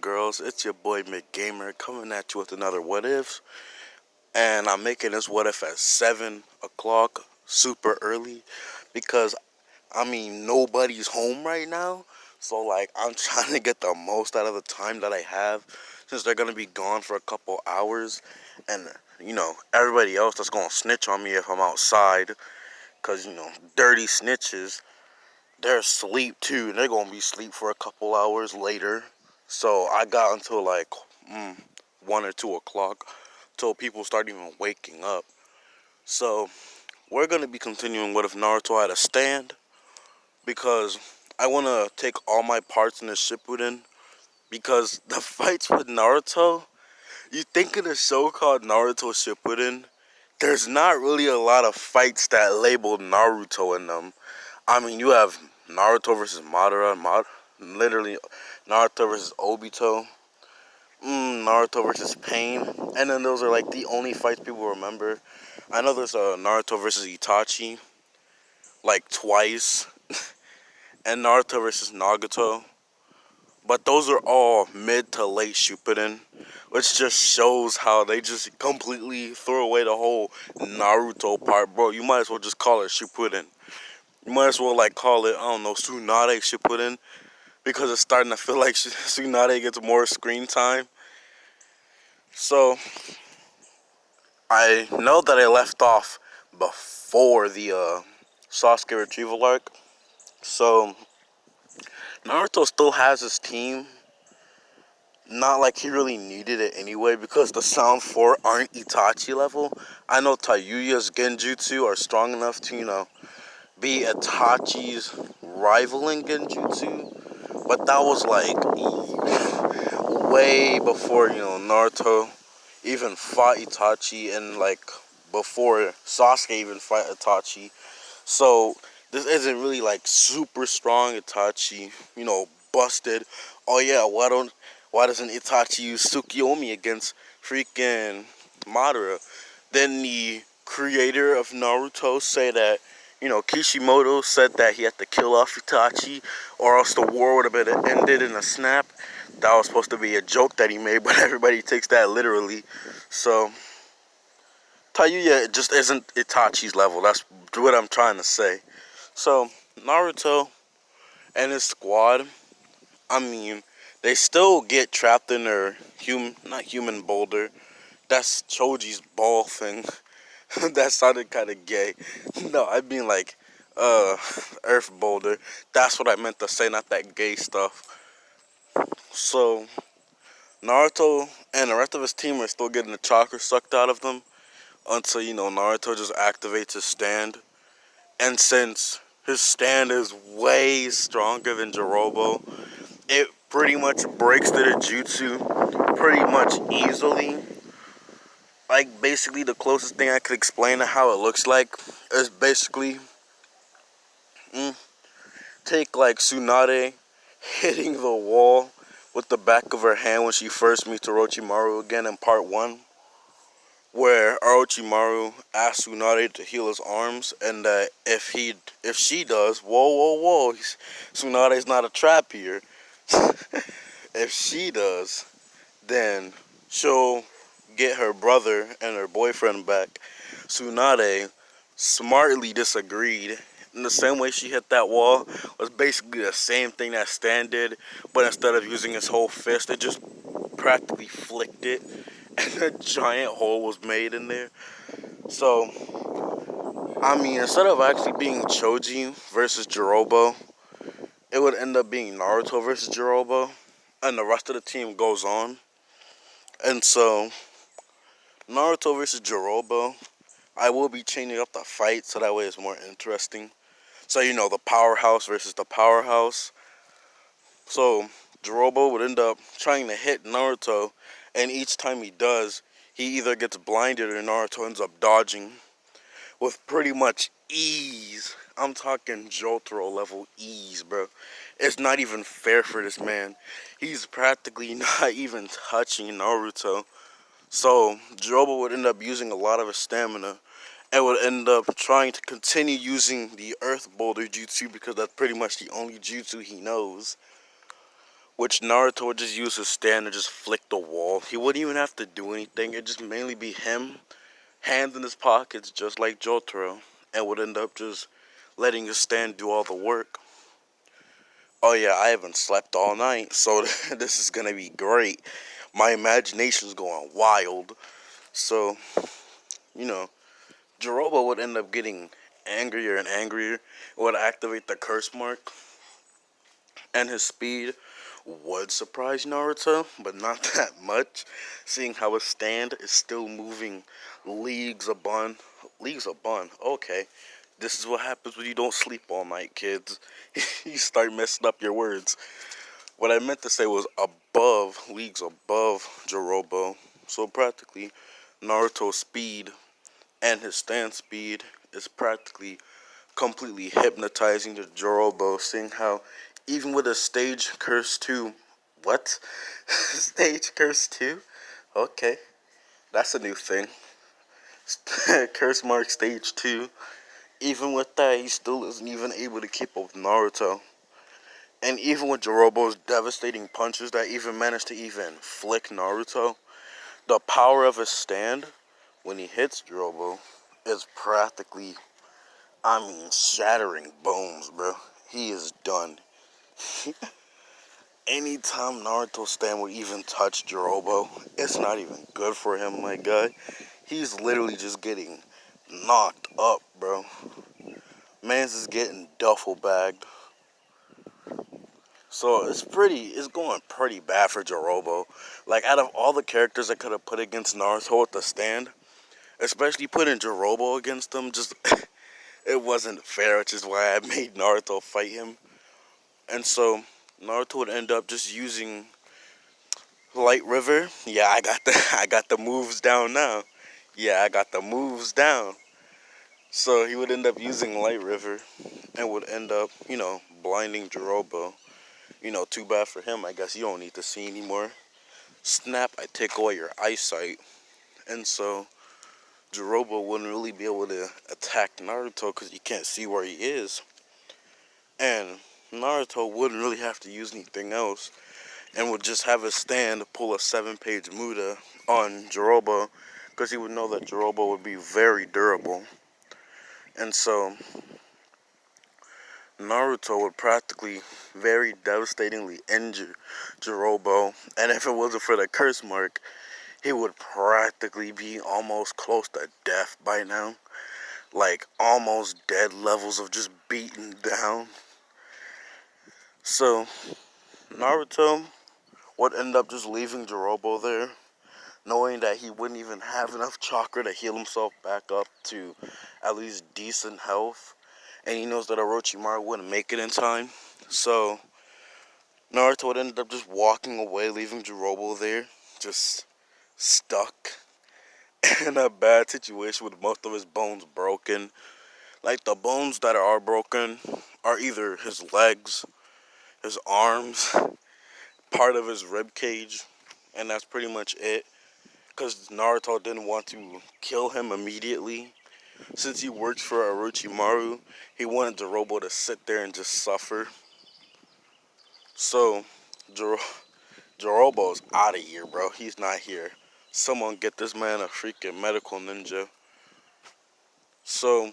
girls, it's your boy McGamer coming at you with another What If. And I'm making this What If at 7 o'clock, super early, because, nobody's home right now. So, I'm trying to get the most out of the time that I have, since they're going to be gone for a couple hours. And, everybody else that's going to snitch on me if I'm outside, because, dirty snitches, they're asleep too, and they're going to be asleep for a couple hours later. So I got until 1 or 2 o'clock till people start even waking up. So we're going to be continuing What If Naruto had a stand, because I want to take all my parts in the Shippuden, because the fights with Naruto, you think of the show called Naruto Shippuden, there's not really a lot of fights that label Naruto in them. You have Naruto versus Madara, literally Naruto versus Obito, Naruto versus Pain, and then those are the only fights people remember. I know there's a Naruto versus Itachi, twice, and Naruto versus Nagato, but those are all mid to late Shippuden, which just shows how they just completely threw away the whole Naruto part, bro. You might as well just call it Shippuden. You might as well call it, I don't know, Tsunade Shippuden, because it's starting to feel like Tsunade gets more screen time. So I know that I left off before the Sasuke retrieval arc. So Naruto still has his team. Not like he really needed it anyway, because the Sound 4 aren't Itachi level. I know Taiyuya's Genjutsu are strong enough to, be Itachi's rivaling Genjutsu. But that was way before, Naruto even fought Itachi, and before Sasuke even fought Itachi. So this isn't really super strong Itachi, busted. Oh yeah, why doesn't Itachi use Tsukiyomi against freaking Madara? Then the creator of Naruto say that, Kishimoto said that he had to kill off Itachi, or else the war would have been ended in a snap. That was supposed to be a joke that he made, but everybody takes that literally. So Taiyuya just isn't Itachi's level. That's what I'm trying to say. So Naruto and his squad, they still get trapped in their not human boulder. That's Choji's ball thing. That sounded kind of gay. No, I mean Earth boulder. That's what I meant to say, not that gay stuff. So Naruto and the rest of his team are still getting the chakra sucked out of them until, Naruto just activates his stand. And since his stand is way stronger than Jirobo, it pretty much breaks the jutsu pretty much easily. Basically, the closest thing I could explain to how it looks like is basically, take Tsunade hitting the wall with the back of her hand when she first meets Orochimaru again in part 1, where Orochimaru asks Tsunade to heal his arms, and that if she does, whoa, Tsunade's not a trap here. If she does, then she'll get her brother and her boyfriend back. Tsunade smartly disagreed. In the same way she hit that wall was basically the same thing that Stan did, but instead of using his whole fist, it just practically flicked it, and a giant hole was made in there. So, instead of actually being Choji versus Jirobo, it would end up being Naruto versus Jirobo, and the rest of the team goes on. And so, Naruto versus Jirobo, I will be changing up the fight so that way it's more interesting. So, the powerhouse versus the powerhouse. So, Jirobo would end up trying to hit Naruto, and each time he does, he either gets blinded or Naruto ends up dodging with pretty much ease. I'm talking Jotaro level ease, bro. It's not even fair for this man. He's practically not even touching Naruto. So, Jirobo would end up using a lot of his stamina, and would end up trying to continue using the Earth Boulder Jutsu, because that's pretty much the only jutsu he knows. which Naruto would just use his stand to just flick the wall. He wouldn't even have to do anything. It'd just mainly be him, hands in his pockets, just like Jotaro, and would end up just letting his stand do all the work. Oh yeah, I haven't slept all night, so this is gonna be great. My imagination's going wild. So, you know, Jiroba would end up getting angrier and angrier. It would activate the curse mark, and his speed would surprise Naruto, but not that much, seeing how his stand is still moving leagues upon leagues upon. Okay, this is what happens when you don't sleep all night, kids. You start messing up your words. What I meant to say was above, leagues above Jirobo. So practically, Naruto's speed and his stand speed is practically completely hypnotizing the Jirobo, seeing how even with a stage curse 2, what? Stage curse 2? Okay, that's a new thing. Curse mark stage 2. Even with that, he still isn't even able to keep up with Naruto. And even with Jirobo's devastating punches that even managed to even flick Naruto, the power of his stand when he hits Jirobo is practically, I mean, shattering bones, bro. He is done. Anytime Naruto's stand would even touch Jirobo, it's not even good for him, my guy. He's literally just getting knocked up, bro. Man's is getting duffel bagged. So it's going pretty bad for Jirobo. Like, out of all the characters I could have put against Naruto with the stand, especially putting Jirobo against him, just, it wasn't fair, which is why I made Naruto fight him. And so, Naruto would end up just using Light River. Yeah, I got the moves down now. Yeah, I got the moves down. So he would end up using Light River and would end up, blinding Jirobo. Too bad for him. I guess you don't need to see anymore. Snap, I take away your eyesight. And so Jirobo wouldn't really be able to attack Naruto because you can't see where he is. And Naruto wouldn't really have to use anything else and would just have his stand pull a 7-page Muda on Jirobo because he would know that Jirobo would be very durable. And so Naruto would practically very devastatingly injure Jirobo, and if it wasn't for the curse mark, he would practically be almost close to death by now. Like, almost dead levels of just beaten down. So, Naruto would end up just leaving Jirobo there, knowing that he wouldn't even have enough chakra to heal himself back up to at least decent health. And he knows that Orochimaru wouldn't make it in time. So, Naruto would end up just walking away, leaving Jirobo there, just stuck in a bad situation with most of his bones broken. Like, the bones that are broken are either his legs, his arms, part of his rib cage, and that's pretty much it. Because Naruto didn't want to kill him immediately. Since he worked for Orochimaru, he wanted Jirobo to sit there and just suffer. So, Jirobo's out of here, bro. He's not here. Someone get this man a freaking medical ninja. So,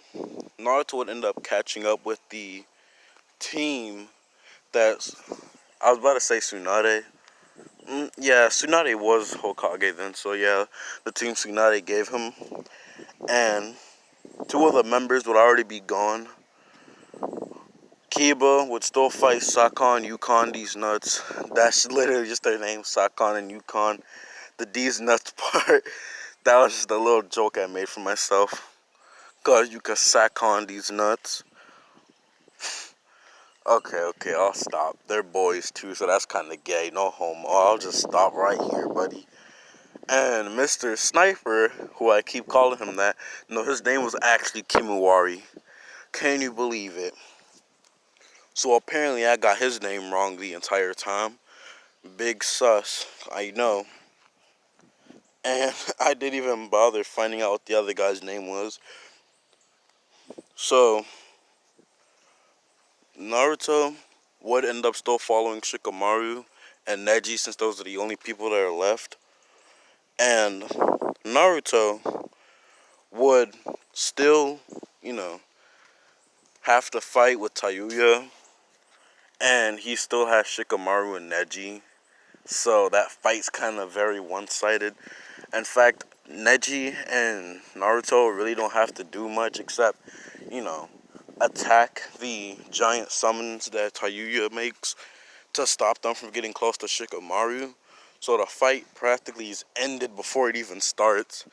Naruto would end up catching up with the team that's... I was about to say Tsunade. Yeah, Tsunade was Hokage then. So, yeah, the team Tsunade gave him. And two of the members would already be gone. Kiba would still fight Sakon, Yukon, these nuts. That's literally just their name, Sakon and Yukon. The D's nuts part, that was just a little joke I made for myself. Cause you can Sakon these nuts. Okay, I'll stop. They're boys too, so that's kind of gay. No homo. I'll just stop right here, buddy. And Mr. Sniper, who I keep calling him that, no, his name was actually Kimuwari. Can you believe it? So apparently I got his name wrong the entire time. Big sus, I know. And I didn't even bother finding out what the other guy's name was. So, Naruto would end up still following Shikamaru and Neji, since those are the only people that are left. And Naruto would still, you know, have to fight with Tayuya, and he still has Shikamaru and Neji. So that fight's kind of very one-sided. In fact, Neji and Naruto really don't have to do much except, you know, attack the giant summons that Tayuya makes to stop them from getting close to Shikamaru. So the fight practically is ended before it even starts.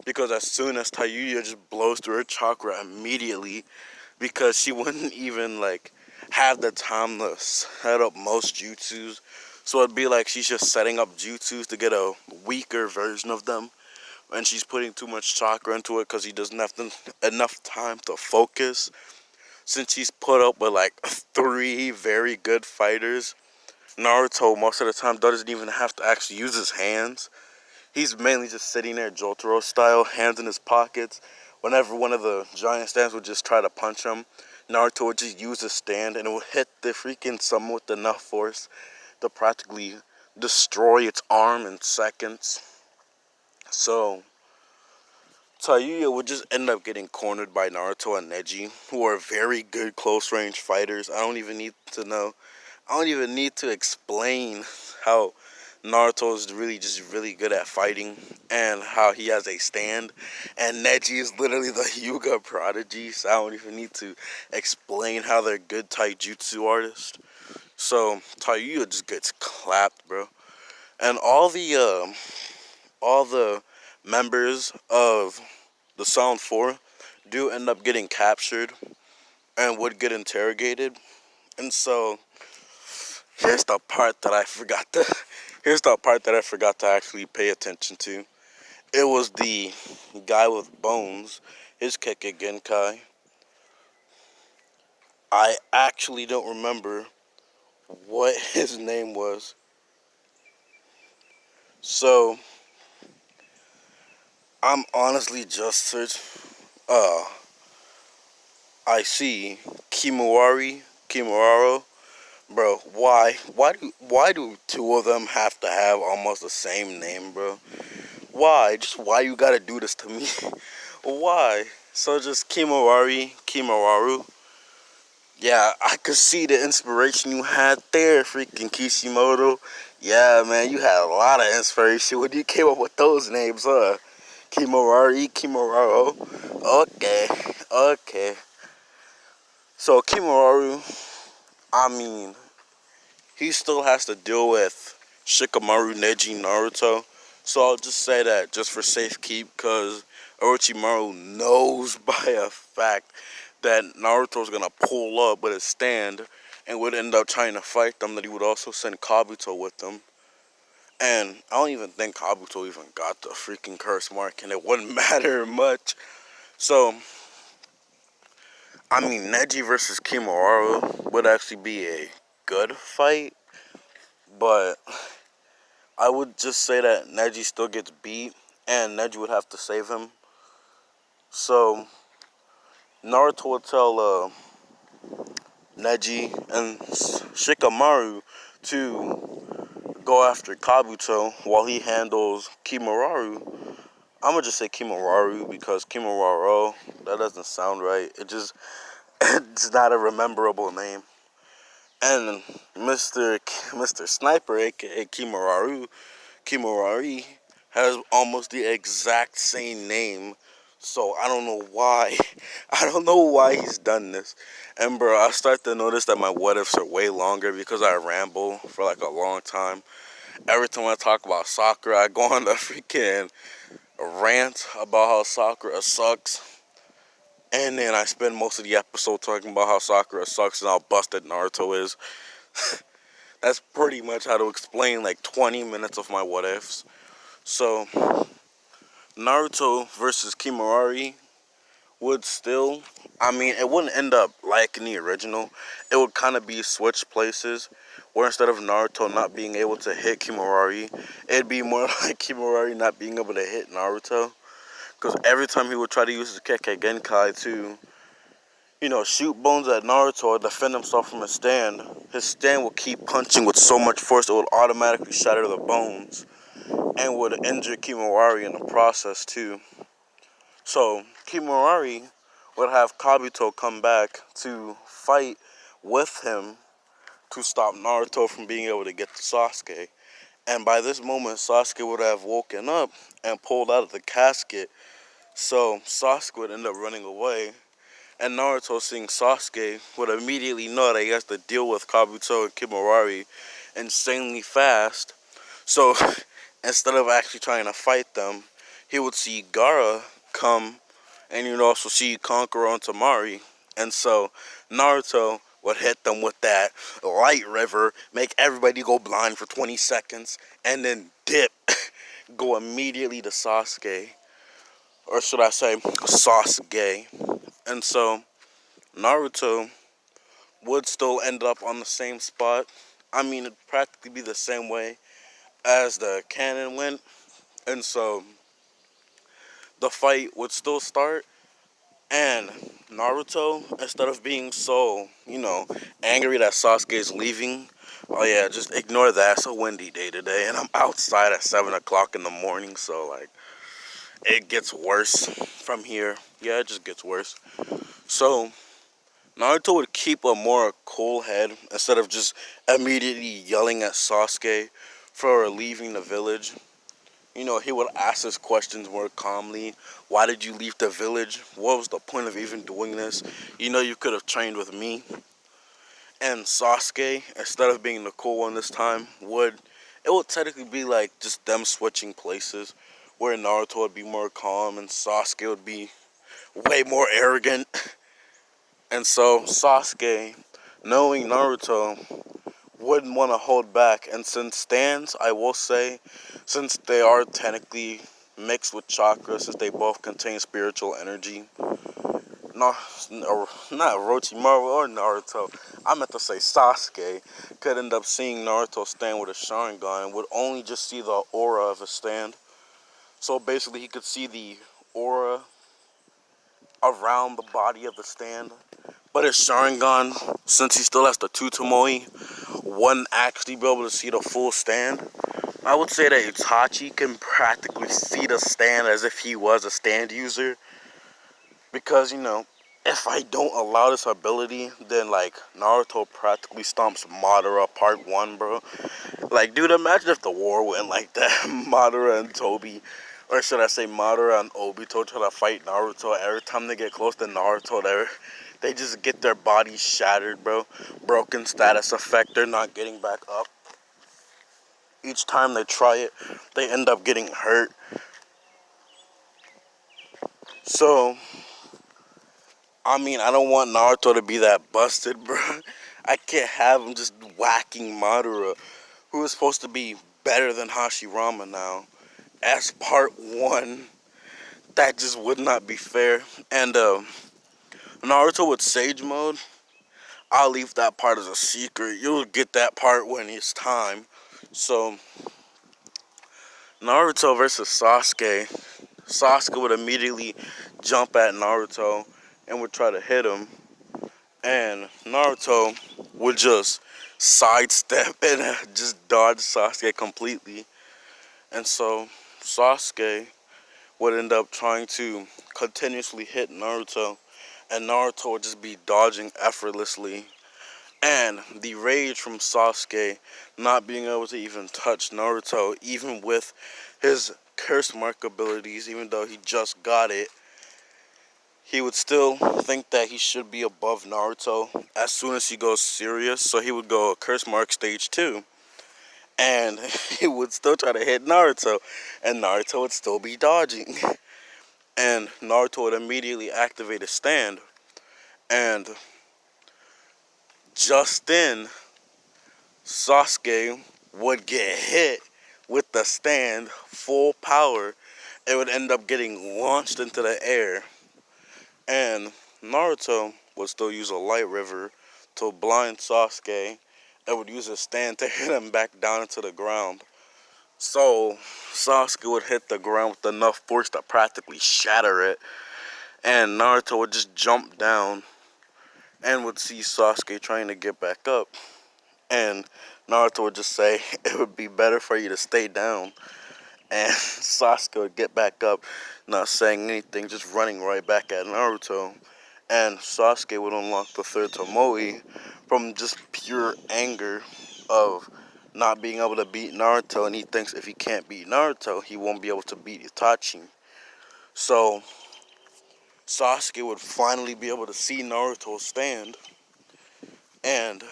Because as soon as Tayuya just blows through her chakra immediately, because she wouldn't even like have the time to set up most jutsus. So it'd be like she's just setting up jutsus to get a weaker version of them. And she's putting too much chakra into it because he doesn't have enough time to focus. Since he's put up with like 3 very good fighters, Naruto most of the time doesn't even have to actually use his hands. He's mainly just sitting there Jotaro style, hands in his pockets. Whenever one of the giant stands would just try to punch him, Naruto would just use his stand and it would hit the freaking summon with enough force to practically destroy its arm in seconds. So Tayuya would just end up getting cornered by Naruto and Neji, who are very good close range fighters. I don't even need to explain how Naruto is really just really good at fighting and how he has a stand. And Neji is literally the Hyuga prodigy, so I don't even need to explain how they're good taijutsu artists. So Tayuya just gets clapped, bro. And all the members of the Sound 4 do end up getting captured and would get interrogated. And so here's the part that I forgot to actually pay attention to. It was the guy with bones, his Kekkei Genkai. I actually don't remember what his name was. So I'm honestly just searching. I see Kimuraro. Bro, why do 2 of them have to have almost the same name, bro? Why? Just why you gotta do this to me? Why? So just Kimuraru. Yeah, I could see the inspiration you had there, freaking Kishimoto. Yeah, man, you had a lot of inspiration when you came up with those names, huh? Kimuraro. Okay. So Kimuraru, I mean, he still has to deal with Shikamaru, Neji, Naruto. So I'll just say that just for safekeep, because Orochimaru knows by a fact that Naruto's gonna pull up with his stand and would end up trying to fight them, that he would also send Kabuto with them. And I don't even think Kabuto even got the freaking curse mark, and it wouldn't matter much. So, I mean, Neji versus Kimuraru would actually be a good fight, but I would just say that Neji still gets beat, and Neji would have to save him. So, Naruto would tell Neji and Shikamaru to go after Kabuto while he handles Kimuraru. I'm gonna just say Kimuraru because Kimuraro, that doesn't sound right. It's not a rememberable name. And Mr. Sniper, aka Kimurari, has almost the exact same name. So I don't know why. I don't know why he's done this. And bro, I start to notice that my what ifs are way longer because I ramble for like a long time. Every time I talk about Sakura, I go on the freaking rant about how Sakura sucks. And then I spend most of the episode talking about how Sakura sucks and how busted Naruto is. That's pretty much how to explain like 20 minutes of my what ifs. So, Naruto versus Kimurari would still, I mean, it wouldn't end up like in the original. It would kind of be switched places, where instead of Naruto not being able to hit Kimurari, it'd be more like Kimurari not being able to hit Naruto. Because every time he would try to use his Kekkei Genkai to, shoot bones at Naruto or defend himself from his stand will keep punching with so much force it would automatically shatter the bones and would injure Kimawari in the process too. So Kimawari would have Kabuto come back to fight with him to stop Naruto from being able to get to Sasuke. And by this moment, Sasuke would have woken up and pulled out of the casket. So Sasuke would end up running away. And Naruto, seeing Sasuke, would immediately know that he has to deal with Kabuto and Kimawari insanely fast. So instead of actually trying to fight them, he would see Gaara come, and you'd also see Kankuro and Tamari. And so Naruto would hit them with that light river, make everybody go blind for 20 seconds, and then dip, go immediately to Sasuke. Or should I say, Sasuke. And so Naruto would still end up on the same spot. I mean, it'd practically be the same way as the canon went. And so the fight would still start. And Naruto, instead of being so, angry that Sasuke is leaving, oh yeah, just ignore that. It's a windy day today, and I'm outside at 7 o'clock in the morning, so, it gets worse from here. Yeah, it just gets worse. So, Naruto would keep a more cool head instead of just immediately yelling at Sasuke for leaving the village. He would ask his questions more calmly. Why did you leave the village? What was the point of even doing this? You could have trained with me. And Sasuke, instead of being the cool one this time, it would technically be like just them switching places, where Naruto would be more calm and Sasuke would be way more arrogant. And so Sasuke, knowing Naruto, wouldn't want to hold back. And since stands, I will say, since they are technically mixed with chakra, since they both contain spiritual energy, no, not Orochimaru or Naruto, I meant to say Sasuke, could end up seeing Naruto stand with a Sharingan and would only just see the aura of his stand. So basically he could see the aura around the body of the stand. But his Sharingan, since he still has the two Tomoe, wouldn't actually be able to see the full stand. I would say that Itachi can practically see the stand as if he was a stand user. Because, if I don't allow this ability, then, Naruto practically stomps Madara Part 1, bro. Dude, imagine if the war went like that. Madara and Tobi, or should I say Madara and Obito try to fight Naruto. Every time they get close to Naruto, they just get their bodies shattered, bro. Broken status effect, they're not getting back up. Each time they try it, they end up getting hurt. So, I don't want Naruto to be that busted, bro. I can't have him just whacking Madara, who is supposed to be better than Hashirama now, as part 1. That just would not be fair. And Naruto with Sage Mode, I'll leave that part as a secret. You'll get that part when it's time. So, Naruto versus Sasuke. Sasuke would immediately jump at Naruto and would try to hit him. And Naruto would just sidestep and just dodge Sasuke completely. And so Sasuke would end up trying to continuously hit Naruto, and Naruto would just be dodging effortlessly. And the rage from Sasuke not being able to even touch Naruto, even with his curse mark abilities, even though he just got it, he would still think that he should be above Naruto as soon as he goes serious. So he would go curse mark stage 2. And he would still try to hit Naruto. And Naruto would still be dodging. And Naruto would immediately activate his stand. And just then, Sasuke would get hit with the stand full power. It would end up getting launched into the air. And Naruto would still use a light river to blind Sasuke and would use his stand to hit him back down into the ground. So Sasuke would hit the ground with enough force to practically shatter it. And Naruto would just jump down and would see Sasuke trying to get back up. And Naruto would just say, it would be better for you to stay down. And Sasuke would get back up, not saying anything, just running right back at Naruto. And Sasuke would unlock the third Tomoe from just pure anger of not being able to beat Naruto, and he thinks if he can't beat Naruto, he won't be able to beat Itachi. So Sasuke would finally be able to see Naruto stand, and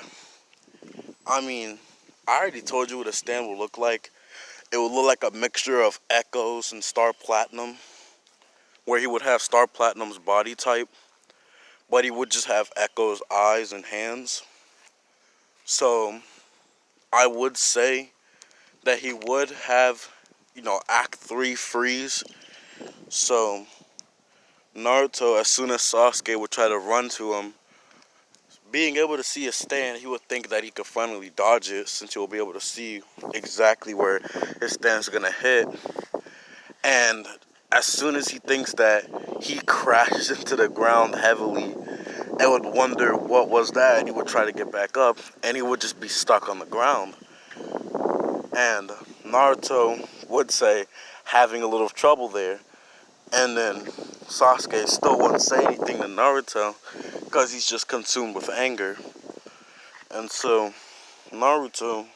I mean, I already told you what a stand would look like. It would look like a mixture of Echoes and Star Platinum, where he would have Star Platinum's body type, but he would just have Echo's eyes and hands. So I would say that he would have, Act 3 freeze. So Naruto, as soon as Sasuke would try to run to him, being able to see his stand, he would think that he could finally dodge it, since he'll be able to see exactly where his stand's gonna hit. And as soon as he thinks that, he crashes into the ground heavily and would wonder what was that, and he would try to get back up, and he would just be stuck on the ground. And Naruto would say having a little trouble there, and then Sasuke still wouldn't say anything to Naruto because he's just consumed with anger. And so Naruto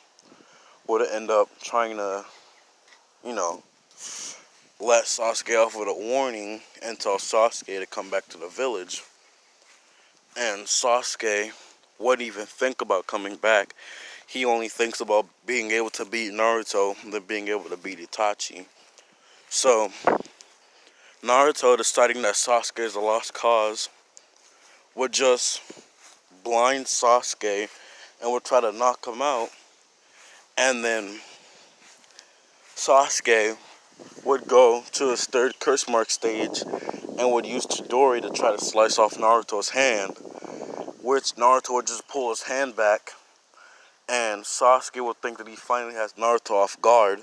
would end up trying to, you know, let Sasuke off with a warning and tell Sasuke to come back to the village. And Sasuke wouldn't even think about coming back. He only thinks about being able to beat Naruto than being able to beat Itachi. So Naruto, deciding that Sasuke is a lost cause, would just blind Sasuke and would try to knock him out. And then Sasuke would go to his third curse mark stage and would use Chidori to try to slice off Naruto's hand, which Naruto would just pull his hand back, and Sasuke would think that he finally has Naruto off guard.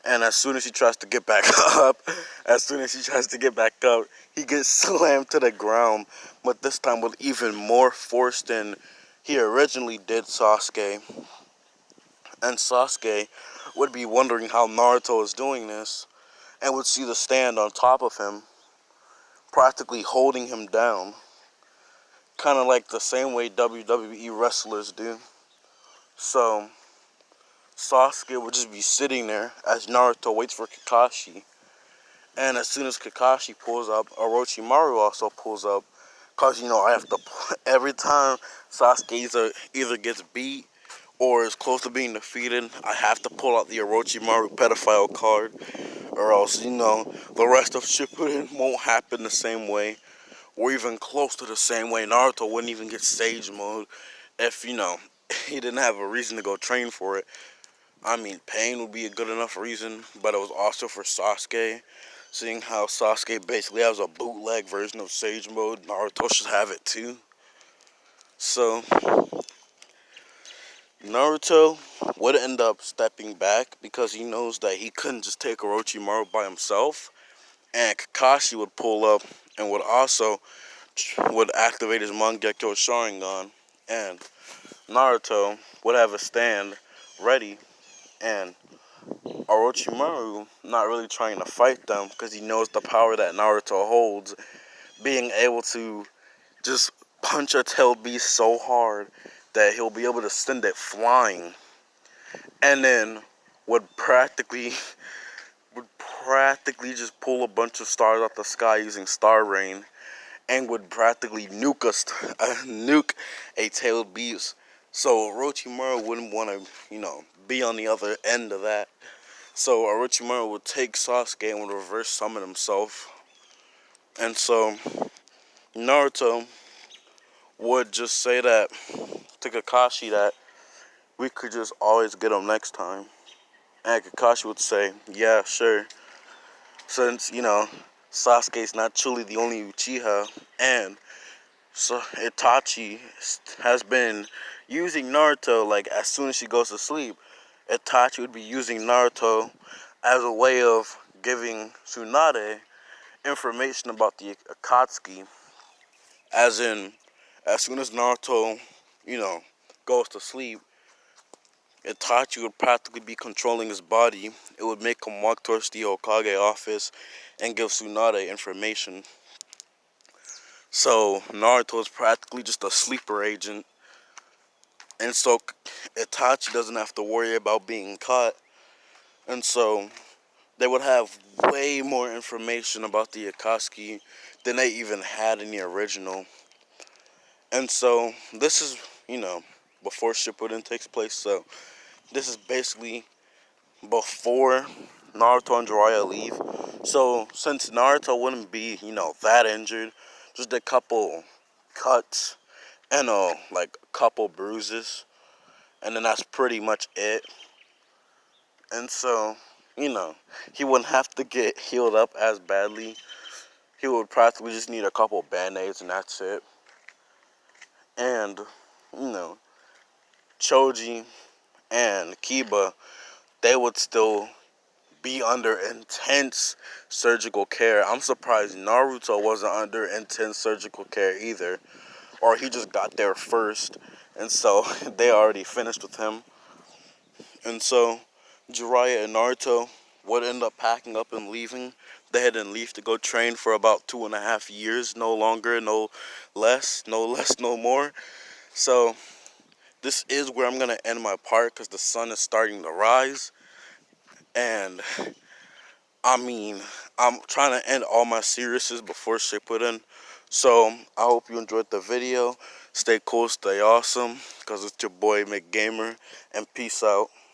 And as soon as he tries to get back up, he gets slammed to the ground, but this time with even more force than he originally did Sasuke. And Sasuke would be wondering how Naruto is doing this, and would see the stand on top of him, practically holding him down. Kind of like the same way WWE wrestlers do. So Sasuke would just be sitting there as Naruto waits for Kakashi. And as soon as Kakashi pulls up, Orochimaru also pulls up. Because, I have to, every time Sasuke either gets beat or is close to being defeated, I have to pull out the Orochimaru pedophile card. Or else, the rest of Shippuden won't happen the same way. Or even close to the same way. Naruto wouldn't even get Sage Mode if, he didn't have a reason to go train for it. I mean, pain would be a good enough reason, but it was also for Sasuke. Seeing how Sasuke basically has a bootleg version of Sage Mode, Naruto should have it too. So, Naruto would end up stepping back because he knows that he couldn't just take Orochimaru by himself. And Kakashi would pull up and would activate his Mangekyo Sharingan. And Naruto would have a stand ready, and Orochimaru not really trying to fight them because he knows the power that Naruto holds, being able to just punch a tailed beast so hard that he'll be able to send it flying, and then would practically just pull a bunch of stars out the sky using Star Rain, and would practically nuke a tailed beast. So Orochimaru wouldn't want to, be on the other end of that. So Orochimaru would take Sasuke and would reverse summon himself. And so Naruto would just say that to Kakashi that we could just always get him next time. And Kakashi would say, yeah, sure. Since, Sasuke's not truly the only Uchiha, and so Itachi has been using Naruto, like, as soon as she goes to sleep, Itachi would be using Naruto as a way of giving Tsunade information about the Akatsuki, as in, As soon as Naruto, you know, goes to sleep, Itachi would practically be controlling his body. It would make him walk towards the Hokage office and give Tsunade information. So Naruto is practically just a sleeper agent. And so Itachi doesn't have to worry about being caught. And so they would have way more information about the Akatsuki than they even had in the original. And so this is, before Shippuden takes place. So this is basically before Naruto and Jiraiya leave. So since Naruto wouldn't be, that injured, just a couple cuts and like a couple bruises, and then that's pretty much it. And so, he wouldn't have to get healed up as badly. He would practically just need a couple band-aids and that's it. And, Choji and Kiba, they would still be under intense surgical care. I'm surprised Naruto wasn't under intense surgical care either. Or he just got there first. And so they already finished with him. And so Jiraiya and Naruto would end up packing up and leaving. They had to leave to go train for about 2.5 years, no longer, no less, no more. So this is where I'm going to end my part because the sun is starting to rise. And I mean, I'm trying to end all my series before Shippuden. So I hope you enjoyed the video. Stay cool, stay awesome, because it's your boy McGamer, and peace out.